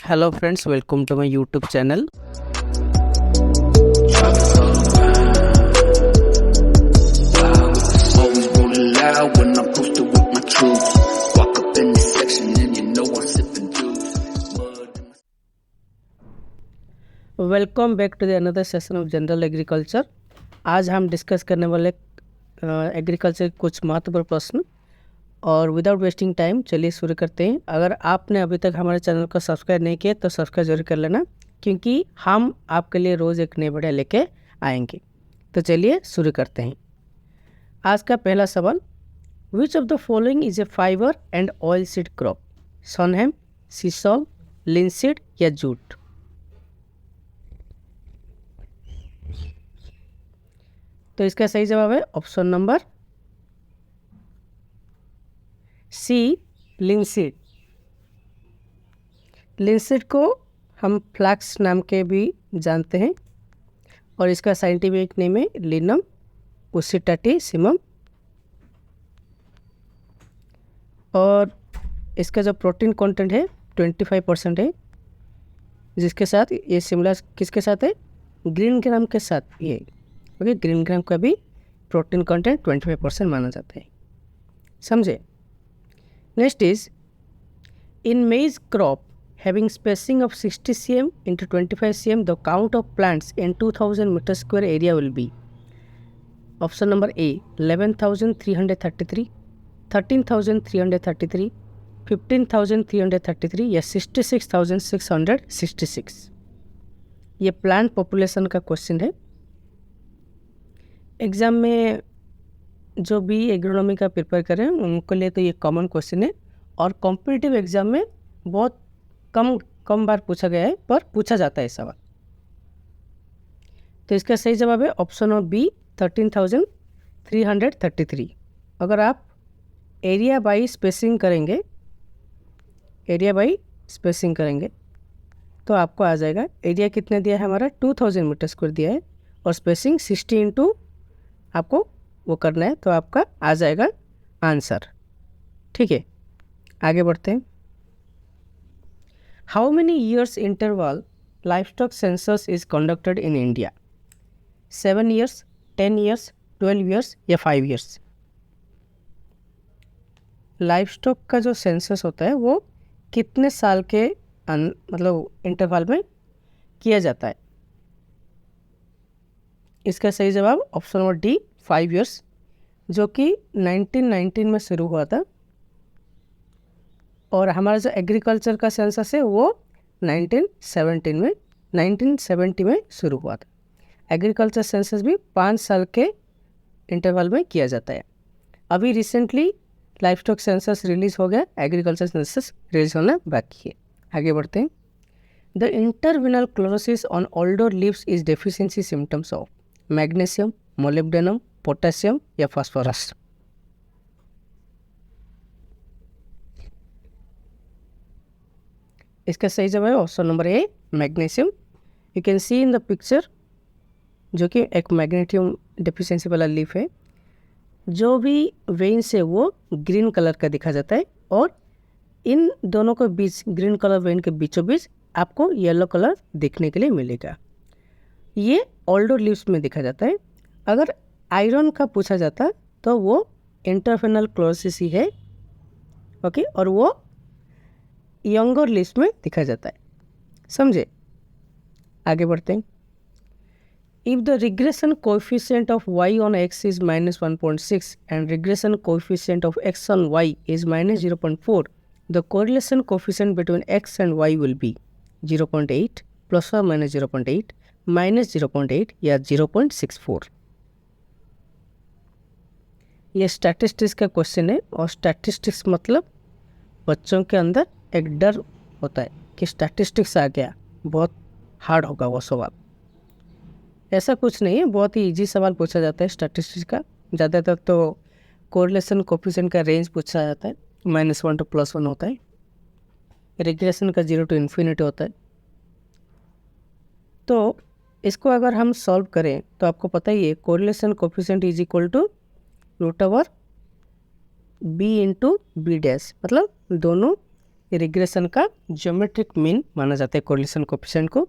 Hello friends, welcome to my YouTube channel. Always rolling loud when I'm posted with my troops. Walk up in this section and you know I'm sipping juice. Welcome back to the another session of general agriculture. आज हम discuss करने वाले agriculture के कुछ महत्वपूर्ण प्रश्न, और without wasting time चलिए शुरू करते हैं। अगर आपने अभी तक हमारे चैनल को सब्सक्राइब नहीं किया तो सब्सक्राइब जरूर कर लेना, क्योंकि हम आपके लिए रोज़ एक नई वीडियो लेके आएंगे। तो चलिए शुरू करते हैं। आज का पहला सवाल, which of the following is a fibre and oil seed crop? Sunn hemp, sisal, linseed या जूट? तो इसका सही जवाब है option number C, linseed. Linseed को हम फ्लैक्स नाम के भी जानते हैं, और इसका साइंटिफिक नेम है लिनम उसिटाटिसिमम। और इसका जो प्रोटीन कंटेंट है 25% है, जिसके साथ ये सिमिलर किसके साथ है? ग्रीन ग्राम के साथ। ये ओके, ग्रीन ग्राम का भी प्रोटीन कंटेंट 25% माना जाता है। समझे? नेक्स्ट इज, इन मेज crop having spacing of 60 cm into 25 cm, the count of plants in 2000 meter square area will be? Option number A 11,333, 13,333, 15,333 या 66,666। ये प्लांट पॉपुलेशन का क्वेश्चन है। एग्ज़ाम में जो भी एग्रोनॉमी का प्रिपेयर करें उनके लिए तो ये कॉमन क्वेश्चन है, और कॉम्पिटिटिव एग्ज़ाम में बहुत कम बार पूछा गया है, पर पूछा जाता है सवाल। तो इसका सही जवाब है ऑप्शन ऑफ बी 13,333। अगर आप एरिया बाई स्पेसिंग करेंगे तो आपको आ जाएगा। एरिया कितना दिया है हमारा? 2000 मीटर स्क्वायर दिया है, और स्पेसिंग 60 इंटू आपको वो करना है, तो आपका आ जाएगा आंसर। ठीक है, आगे बढ़ते हैं। How many years interval livestock census is conducted in India? 7 years, 10 years, 12 years या 5 ईयर्स? लाइवस्टॉक का जो सेंसस होता है वो कितने साल के मतलब इंटरवल में किया जाता है? इसका सही जवाब ऑप्शन नंबर डी 5 ईयर्स, जो कि 1919 में शुरू हुआ था। और हमारा जो एग्रीकल्चर का सेंसस है वो 1970 में शुरू हुआ था। एग्रीकल्चर सेंसस भी 5 साल के इंटरवल में किया जाता है। अभी रिसेंटली लाइवस्टॉक सेंसस रिलीज हो गया, एग्रीकल्चर सेंसस रिलीज होना बाकी है। आगे बढ़ते हैं। The interveinal chlorosis on older leaves is deficiency symptoms of magnesium, molybdenum, potassium या फास्फोरस? इसका सही जवाब है option number A magnesium. You can see in the picture, जो कि एक मैग्नीशियम डेफिशिएंसी वाला लीफ है। जो भी वेन्स है वो ग्रीन कलर का दिखा जाता है, और इन दोनों के बीच, ग्रीन कलर वेन के बीचों बीच आपको येलो कलर देखने के लिए मिलेगा। ये ऑल्डर लीव्स में दिखा जाता है। अगर आयरन का पूछा जाता तो वो इंटरफेनल क्लोरोसिस ही है, ओके, और वो यंगर लीव्स में दिखा जाता है। समझे? आगे बढ़ते हैं। If the regression coefficient of y on x is -1.6 and regression coefficient of x on y is -0.4, the correlation coefficient between x and y will be 0.8, plus और -0.8, -0.8 या 0.64? ये स्टैटिस्टिक्स का क्वेश्चन है, और स्टैटिस्टिक्स मतलब बच्चों के अंदर एक डर होता है कि स्टैटिस्टिक्स आ गया बहुत हार्ड होगा वो सवाल। ऐसा कुछ नहीं है, बहुत ही इजी सवाल पूछा जाता है स्टैटिस्टिक्स का। ज़्यादातर तो कोरिलेशन कोएफिशिएंट का रेंज पूछा जाता है, -1 to +1 होता है। रिग्रेशन का 0 to इन्फिनिटी होता है। तो इसको अगर हम सॉल्व करें तो आपको पता ही है, correlation coefficient is equal to √b into b dash, मतलब दोनों रिग्रेशन का ज्योमेट्रिक मीन माना जाता है कोरिलेशन कोएफिशिएंट को।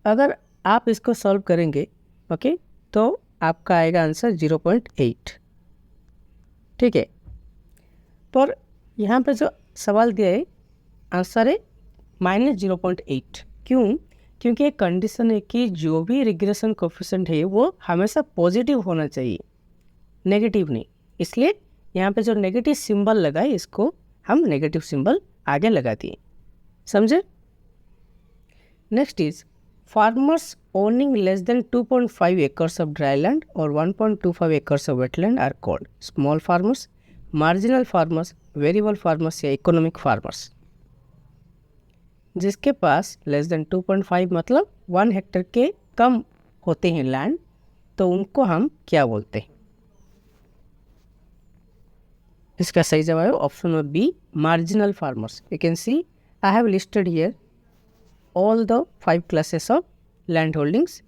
अगर आप इसको सॉल्व करेंगे ओके तो आपका आएगा आंसर 0.8। ठीक है, पर यहाँ पे जो सवाल दिया है आंसर है -0.8। क्यों? क्योंकि एक कंडीशन है कि जो भी रिग्रेशन कोएफिशिएंट है वो हमेशा पॉजिटिव होना चाहिए, नेगेटिव नहीं। इसलिए यहाँ पे जो नेगेटिव सिंबल लगा है इसको हम नेगेटिव सिंबल आगे लगा दिए। समझे? Next is farmers owning less than 2.5 acres of dry land or 1.25 acres of wetland are called small farmers, marginal farmers, variable farmers या economic farmers। जिसके पास लेस देन 2.5 मतलब 1 हेक्टेयर के कम होते हैं लैंड, तो उनको हम क्या बोलते हैं? इसका सही जवाब है option number B, marginal farmers. You can see I have listed here all the 5 classes of land holdings.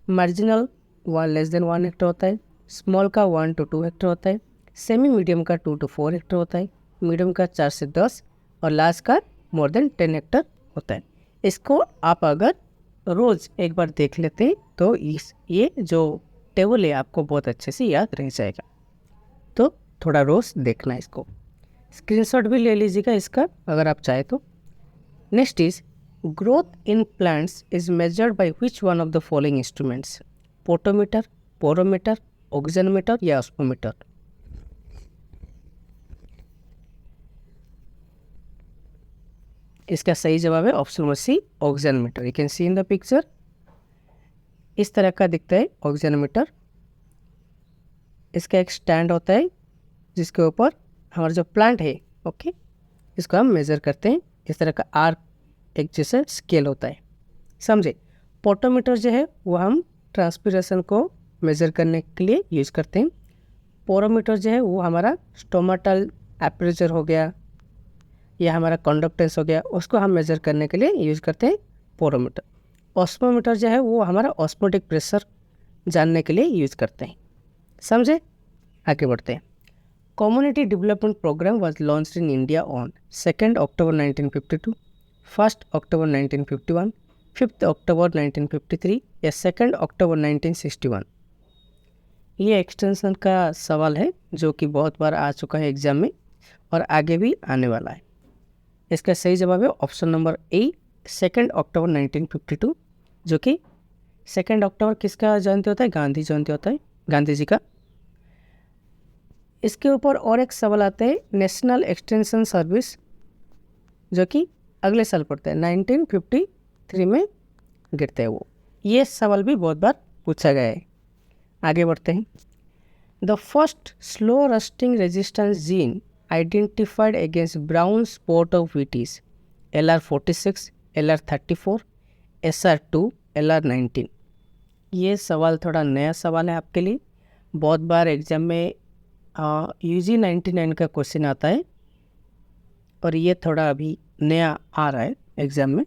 Marginal less than 1 hectare होता है, स्मॉल का 1 to 2 हेक्टेयर होता है, सेमी मीडियम का 2 to 4 हेक्टेयर होता है, मीडियम का 4 से 10 और लार्ज का मोर देन 10 हेक्टेयर होता है। इसको आप अगर रोज़ एक बार देख लेते हैं तो ये जो टेबल है आपको बहुत अच्छे से याद रह जाएगा। तो थोड़ा रोज़ देखना इसको, स्क्रीनशॉट भी ले लीजिएगा इसका अगर आप चाहे तो। Next is growth in plants is measured by which one of the following instruments? Potometer, porometer, auxanometer या ऑस्मोमीटर? इसका सही जवाब है option number C, auxanometer. You can see in the picture, इस तरह का दिखता है ऑक्सीजनमीटर। इसका एक स्टैंड होता है जिसके ऊपर हमारा जो प्लांट है ओके इसको हम मेज़र करते हैं। इस तरह का आर्क एक जैसा स्केल होता है, समझे? पोटोमीटर जो है वो हम ट्रांसपिरेशन को मेज़र करने के लिए यूज़ करते हैं। पोरोमीटर जो है वो हमारा स्टोमाटल एपरेचर हो गया या हमारा कंडक्टेंस हो गया, उसको हम मेज़र करने के लिए यूज़ करते हैं पोरोमीटर। ऑस्मोमीटर जो है वो हमारा ऑस्मोटिक प्रेशर जानने के लिए यूज़ करते हैं, समझे? आगे बढ़ते हैं। Community development programme was launched in India on 2 October 1952, 1 October 1951, 5 October 1953 या 2 अक्टूबर 1961? ये एक्सटेंशन का सवाल है जो कि बहुत बार आ चुका है एग्जाम में और आगे भी आने वाला है। इसका सही जवाब है ऑप्शन नंबर ए, 2 अक्टूबर 1952, जो कि 2 अक्टूबर किसका जयंती होता है? गांधी जयंती होता है, गांधी जी का। इसके ऊपर और एक सवाल आता है नेशनल एक्सटेंशन सर्विस, जो कि अगले साल पड़ता है, 1953 में गिरता है वो। ये सवाल भी बहुत बार पूछा गया है। आगे बढ़ते हैं। The first slow rusting resistance gene identified against brown spot of wheat is LR46, LR34, SR2, LR19? ये सवाल थोड़ा नया सवाल है आपके लिए। बहुत बार एग्जाम में UG 99 का क्वेश्चन आता है और ये थोड़ा अभी नया आ रहा है एग्जाम में।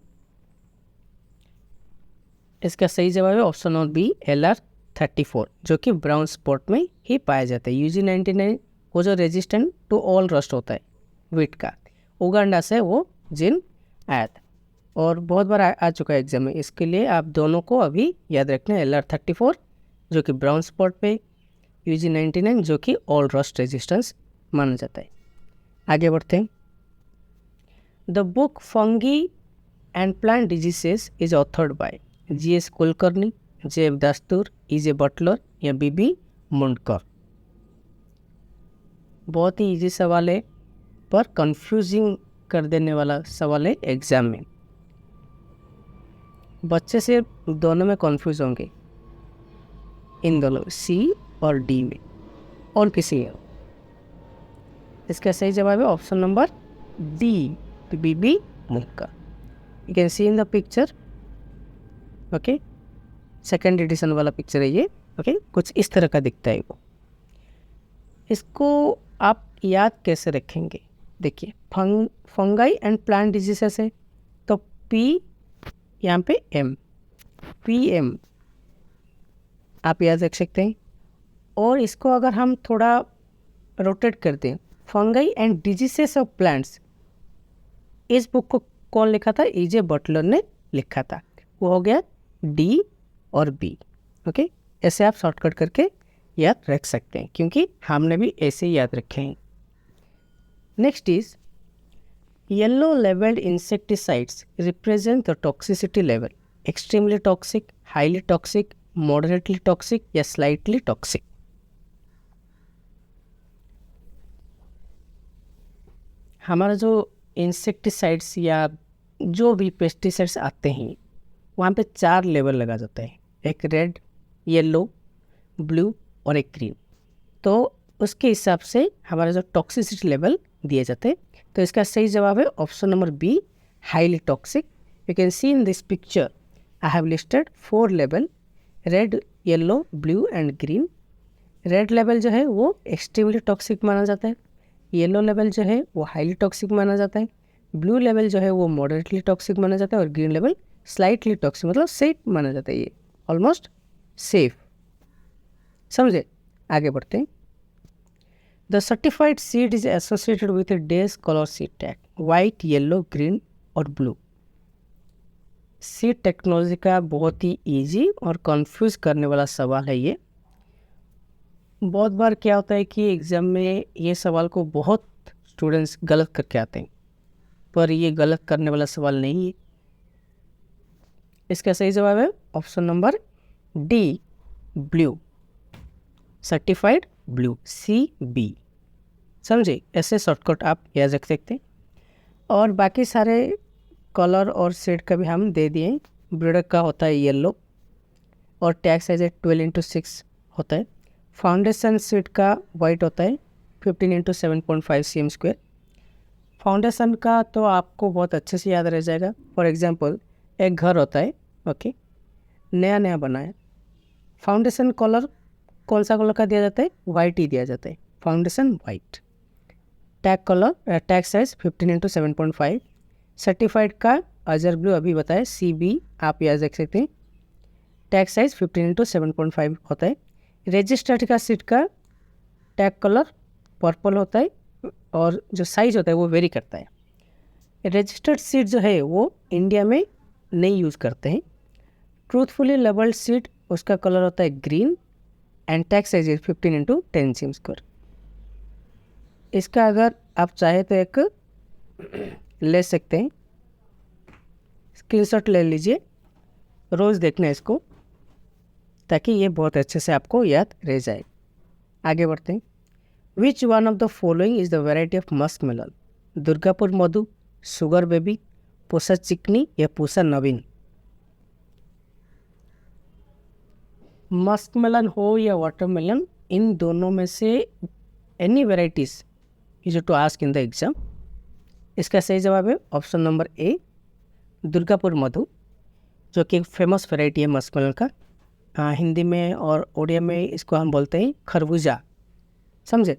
इसका सही जवाब है ऑप्शन नंबर बी, LR34, जो कि ब्राउन स्पॉट में ही पाया जाता है। UG 99 वो जो रेजिस्टेंट टू ऑल रस्ट होता है वीट का, उगांडा से वो जिन आया था और बहुत बार आ चुका है एग्जाम में। इसके लिए आप दोनों को अभी याद रखना है, LR34 जो कि ब्राउन स्पॉट पे, UG 99 जो कि ऑल रस्ट रेजिस्टेंस माना जाता है। आगे बढ़ते हैं। The book fungi and plant diseases is authored by GS Kulkarni, JF Dastur, EJ Butler या BB मुंडकर? बहुत ही इजी सवाल है पर कंफ्यूजिंग कर देने वाला सवाल है एग्जाम में। बच्चे से दोनों में कंफ्यूज होंगे, इन दोनों C और D में, और किसी में। इसका सही जवाब है option number D, BB Mundkar. You can see in the picture okay, second edition वाला पिक्चर है ये ओके। कुछ इस तरह का दिखता है वो। इसको आप याद कैसे रखेंगे? देखिए फंगाई एंड प्लांट डिजीजेस है तो P यहाँ पे M, PM आप याद रख सकते हैं। और इसको अगर हम थोड़ा रोटेट कर दें, fungi and diseases of plants, इस बुक को कौन लिखा था? E.J. बटलर ने लिखा था। वो हो गया डी और बी। ओके, ऐसे आप शॉर्टकट करके याद रख सकते हैं, क्योंकि हमने भी ऐसे ही याद रखे हैं। Next is yellow labelled insecticides represent the toxicity level, extremely toxic, highly toxic, moderately toxic या स्लाइटली टॉक्सिक। हमारा जो इंसेक्टिसाइड्स या जो भी पेस्टिसाइड्स आते हैं वहाँ पे 4 लेवल लगा जाता है, एक रेड, येलो, ब्लू और एक ग्रीन। तो उसके हिसाब से हमारा जो टॉक्सिसिटी लेवल दिए जाते हैं। तो इसका सही जवाब है option number B, highly toxic. You can see in this picture I have listed 4 level, red, yellow, blue and green. Red level जो है वो एक्सट्रीमली टॉक्सिक माना जाता है, येलो लेवल जो है वो हाईली टॉक्सिक माना जाता है, ब्लू लेवल जो है वो मॉडरेटली टॉक्सिक माना जाता है और ग्रीन लेवल स्लाइटली टॉक्सिक, मतलब सेफ माना जाता है, ये ऑलमोस्ट सेफ। समझे? आगे बढ़ते हैं। The certified seed is associated with A days colour seed tag, white, yellow, green और ब्लू। सीड टेक्नोलॉजी का बहुत ही इजी और कंफ्यूज करने वाला सवाल है ये। बहुत बार क्या होता है कि एग्ज़ाम में ये सवाल को बहुत स्टूडेंट्स गलत करके आते हैं, पर ये गलत करने वाला सवाल नहीं है। इसका सही जवाब है option number D, blue, certified blue, CB। समझे? ऐसे शॉर्टकट आप याद रख सकते हैं। और बाकी सारे कलर और शेड का भी हम दे दिए। ब्रीडर का होता है येलो और टैग साइज 12x6 होता है। फाउंडेशन सीड का वाइट होता है 15x7.5 cm²। फाउंडेशन का तो आपको बहुत अच्छे से याद रह जाएगा। फॉर एग्जांपल एक घर होता है, ओके, नया बना है, फाउंडेशन कलर कौन सा कलर का दिया जाता है? वाइट ही दिया जाता है, foundation white. Tag colour, tag size 15x7.5। Certified का अजर ब्लू अभी बताया, CB आप याद रख सकते हैं। टैग साइज 15x7.5 होता है। रजिस्टर्ड का सीट का टैग कलर पर्पल होता है और जो साइज होता है वो वेरी करता है। रजिस्टर्ड सीट जो है वो इंडिया में नहीं यूज़ करते हैं। ट्रूथफुली लेबल्ड सीट उसका कलर होता है green and tag size 15x10 cm²। इसका अगर आप चाहे तो एक ले सकते हैं, स्क्रीनशॉट ले लीजिए, रोज़ देखना इसको, ताकि ये बहुत अच्छे से आपको याद रह जाए। आगे बढ़ते हैं। Which one of the following is the variety of musk melon? Durgapur Madhu, sugar baby, Pusa Chikni या पूसा नवीन? मस्क मेलन हो या वाटरमेलन, इन दोनों में से any varieties is to ask in the exam. इसका सही जवाब है option number A, Durgapur Madhu, जो कि एक फेमस वेराइटी है मस्क मेलन का। हिंदी में और उड़िया में इसको हम बोलते हैं खरबूजा। समझे?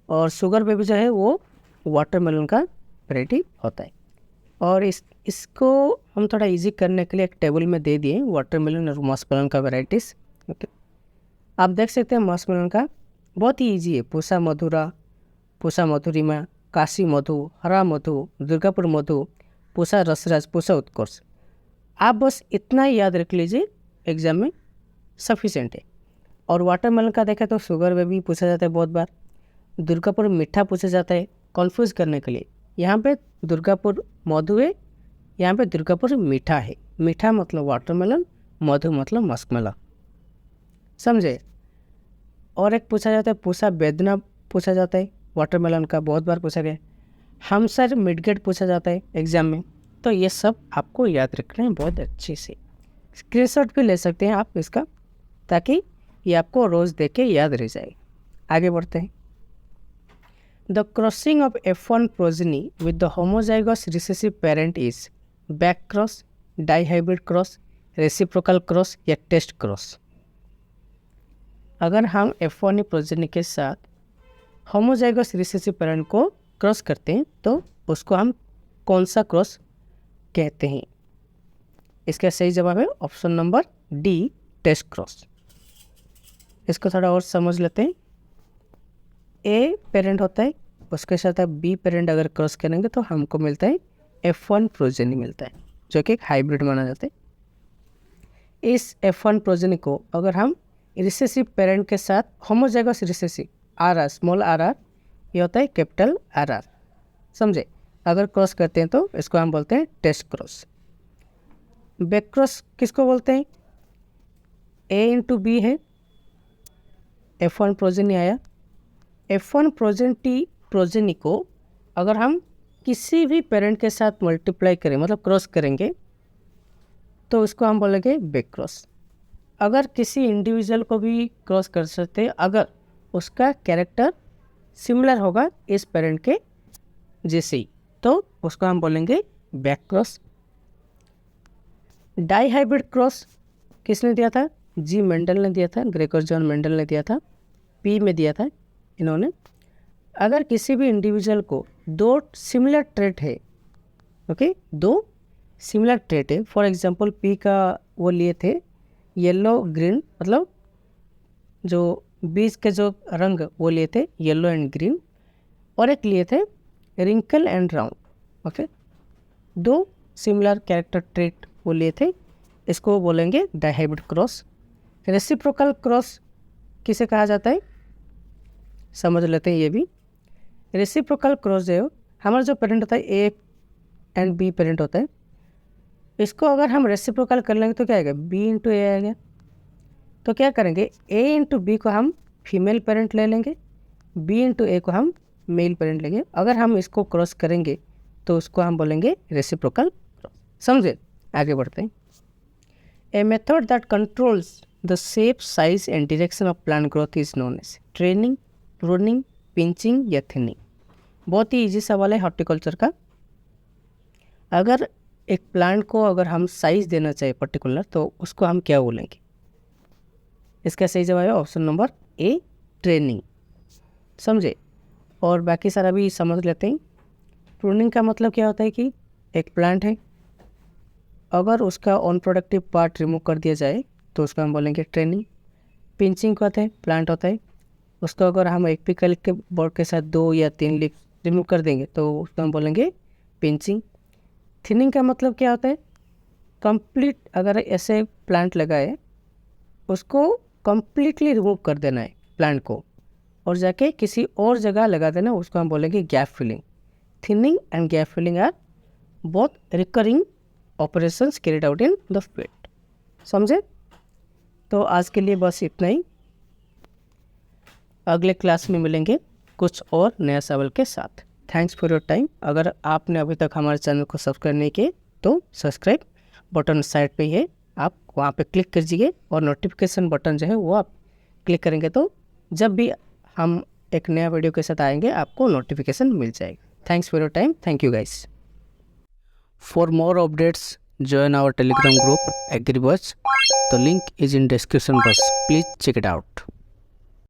और शुगर बेबी जो है वो वाटरमेलन का वेराइटी होता है। और इसको हम थोड़ा इजी करने के लिए एक टेबल में दे दिए वाटरमेलन और मस्क मेलन का वेराइटीज़। ओके, आप देख सकते हैं मस्क मेलन का बहुत ही इजी है। पूसा मधुरा, पूसा मधुरिमा, काशी मधु, हरा मधु, दुर्गापुर मधु, पूसा रसराज, पूसा उत्कर्ष। आप बस इतना ही याद रख लीजिए, एग्जाम में सफिशेंट है। और वाटरमेलन का देखा तो शुगर बेबी पूछा जाता है बहुत बार, दुर्गापुर मीठा पूछा जाता है कंफ्यूज करने के लिए। यहाँ पे दुर्गापुर मधु है, यहाँ पे दुर्गापुर मीठा है। मीठा मतलब वाटरमेलन, मधु मतलब मस्क मेलन। समझे? और एक पूछा जाता है पूसा बेदना पूछा जाता है वाटरमेलन का, बहुत बार पूछा गया। हमसर मिडगेट पूछा जाता है एग्जाम में। तो ये सब आपको याद रखना है बहुत अच्छे से। स्क्रीनशॉट भी ले सकते हैं आप इसका, ताकि ये आपको रोज़ देख के याद रह जाए। आगे बढ़ते हैं। The crossing of F1 progeny with the homozygous recessive parent is back cross, dihybrid cross, reciprocal cross या टेस्ट क्रॉस? अगर हम F1 प्रोजेनी के साथ होमोजाइगस रिसेसिव पेरेंट को क्रॉस करते हैं तो उसको हम कौन सा क्रॉस कहते हैं? इसका सही जवाब है option number D, test cross. इसको थोड़ा और समझ लेते हैं। ए पेरेंट होता है उसके साथ आप बी पेरेंट अगर क्रॉस करेंगे तो हमको मिलता है F1 प्रोजेनी मिलता है, जो कि एक हाइब्रिड माना जाता है। इस F1 प्रोजेनी को अगर हम रिसेसिव पेरेंट के साथ homozygous recessive RR small RR, ये होता है कैपिटल RR, समझे। अगर क्रॉस करते हैं तो इसको हम बोलते हैं टेस्ट क्रॉस। बैक क्रॉस किसको बोलते हैं? A इंटू बी है, F1 प्रोजेनी आया। F1 प्रोजेनी को अगर हम किसी भी पेरेंट के साथ मल्टीप्लाई करें, मतलब क्रॉस करेंगे, तो उसको हम बोलेंगे बैक क्रॉस। अगर किसी इंडिविजुअल को भी क्रॉस कर सकते हैं अगर उसका कैरेक्टर सिमिलर होगा इस पेरेंट के जैसे ही, तो उसको हम बोलेंगे back cross. Dihybrid cross किसने दिया था? जी मेंडल ने दिया था, ग्रेगर जॉन मेंडल ने दिया था, पी में दिया था इन्होंने। अगर किसी भी इंडिविजुअल को दो सिमिलर ट्रेट है, ओके, दो सिमिलर ट्रेट है, फॉर एग्जांपल पी का वो लिए थे येलो ग्रीन, मतलब जो बीज के जो रंग वो लिए थे येलो एंड ग्रीन, और एक लिए थे रिंकल एंड राउंड, ओके, दो सिमिलर कैरेक्टर ट्रेट वो लिए थे, इसको बोलेंगे डाइहाइब्रिड क्रॉस। रेसिप्रोकल क्रॉस किसे कहा जाता है, समझ लेते हैं ये भी। रेसिप्रोकल क्रॉस जो है हमारा जो पेरेंट होता है ए एंड बी पेरेंट होता है, इसको अगर हम रेसिप्रोकल कर लेंगे तो क्या आएगा? बी इंटू ए आएगा। तो क्या करेंगे? ए इंटू बी को हम फीमेल पेरेंट ले लेंगे, बी इंटू ए को हम मेल पेरेंट लेंगे। अगर हम इसको क्रॉस करेंगे तो उसको हम बोलेंगे रेसिप्रोकल क्रॉस, समझे। आगे बढ़ते हैं। A method that controls the shape, size and direction of plant growth is known as training, pruning, pinching या थिनिंग। बहुत ही इजी सवाल है हॉर्टिकल्चर का। अगर एक प्लांट को अगर हम साइज देना चाहिए पर्टिकुलर, तो उसको हम क्या बोलेंगे? इसका सही जवाब है ऑप्शन नंबर ए, ट्रेनिंग, समझे। और बाकी सारा भी समझ लेते हैं। प्रूनिंग का मतलब क्या होता है कि एक प्लांट है, अगर उसका अनप्रोडक्टिव पार्ट रिमूव कर दिया जाए तो उसको हम बोलेंगे ट्रेनिंग। पिंचिंग का होता है प्लांट होता है, उसको अगर हम एक पिकल के बोर्ड के साथ 2 या 3 लीफ रिमूव कर देंगे तो उसको हम बोलेंगे पिंचिंग। थिनिंग का मतलब क्या होता है? कंप्लीट अगर ऐसे प्लांट लगाए उसको कंप्लीटली रिमूव कर देना है प्लांट को और जाके किसी और जगह लगा देना, उसको हम बोलेंगे gap filling. Thinning and gap filling are both recurring operations carried out in the field, समझे। तो आज के लिए बस इतना ही, अगले क्लास में मिलेंगे कुछ और नया सवाल के साथ। Thanks for your time. अगर आपने अभी तक हमारे चैनल को सब्सक्राइब नहीं किए तो सब्सक्राइब बटन साइड पे ही है, आप वहाँ पे क्लिक कीजिए और नोटिफिकेशन बटन जो है वो आप क्लिक करेंगे तो जब भी हम एक नया वीडियो के साथ आएंगे आपको नोटिफिकेशन मिल जाएगा। Thanks for your time. Thank you guys. For more updates join our telegram group AgriBuzz. The link is in description box. Please check it out.